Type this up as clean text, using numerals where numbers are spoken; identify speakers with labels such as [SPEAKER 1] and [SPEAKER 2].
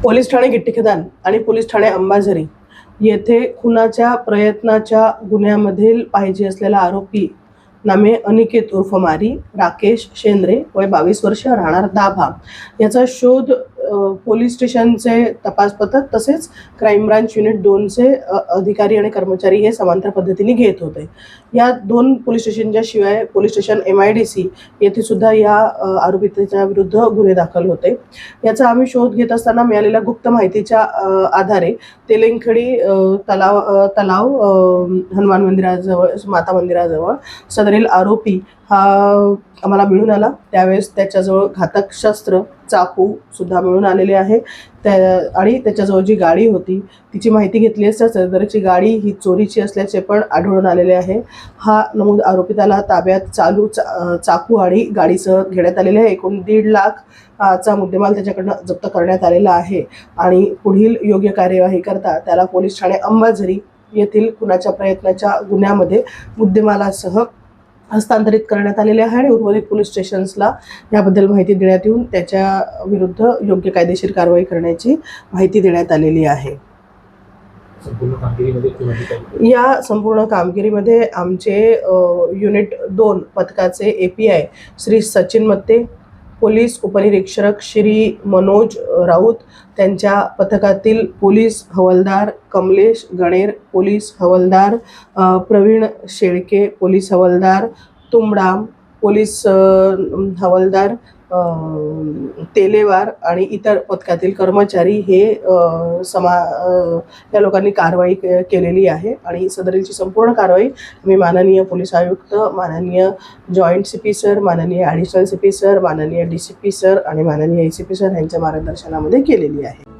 [SPEAKER 1] Police Thane गिट्टीखदान आणि police Thane Ambazari येथे खुनाच्या प्रयत्नाच्या गुन्ह्यामधील पाहिजे असलेला आरोपी नामे अनिकेत उर्फ मारी राकेश शेंद्रे वय 22 वर्ष राहणार दाभा याचा शोध पोलीस स्टेशनचे तपास पथक तसेच क्राईम ब्रांच युनिट 2चे अधिकारी आणि कर्मचारी हे समांतर पद्धतीने घेत होते। या दोन पोलीस स्टेशनच्या शिवाय पोलीस स्टेशन MIDC येथे सुद्धा या आरोपीच्या विरुद्ध गुन्हे दाखल होते। याचा आम्ही शोध घेत असताना मिळालेल्या गुप्त माहितीच्या आधारे तेलिंगखडी तलाव हनुमान मंदिराजवळ माता मंदिराजवळ सदरील आरोपी हा आम्हाला मिळून आला। त्यावेळेस त्याच्याजवळ घातक शस्त्र चाकू सुद्धा मिळून आलेले आहे। आणि त्याच्याजवळ जी गाडी होती तिची माहिती घेतली असता सदरची गाडी ही चोरीची असल्याचे पण आढळून आलेले आहे। हा नमूद आरोपी त्याला ताब्यात चाकू आणि गाडीसह घेण्यात आलेले आहे। एकूण 1.5 लाख चा मुद्देमाल त्याच्याकडनं जप्त करण्यात आलेला आहे आणि पुढील योग्य कार्यवाही करता त्याला पोलीस ठाणे अंबाझरी येथील खुनाच्या प्रयत्नाच्या गुन्ह्यामध्ये मुद्देमालासह हस्तांतरित करण्यात आलेले आहे आणि उर्वरित पोलीस स्टेशन्सला याबद्दल माहिती देण्यात येऊन त्याच्या विरुद्ध योग्य कायदेशीर कारवाई करण्याची माहिती देण्यात आलेली आहे। या संपूर्ण कामगिरीमध्ये आमचे युनिट 2 पथकाचे API श्री सचिन मत्ते, पोलीस उपनिरीक्षक श्री मनोज राऊत, त्यांच्या पथकातील पोलीस हवालदार कमलेश गणेर, पोलीस हवालदार प्रवीण शेळके, पोलीस हवालदार तुंबडाम, पोलीस हवालदार तेलेवार आणि इतर पथकातील कर्मचारी हे या लोकांनी कारवाई केलेली आहे आणि सदरीलची संपूर्ण कारवाई मी माननीय पोलीस आयुक्त, माननीय जॉईंट CP सर, माननीय ॲडिशनल CP सर, माननीय DCP सर आणि माननीय ACP सर यांच्या मार्गदर्शनामध्ये केलेली आहे।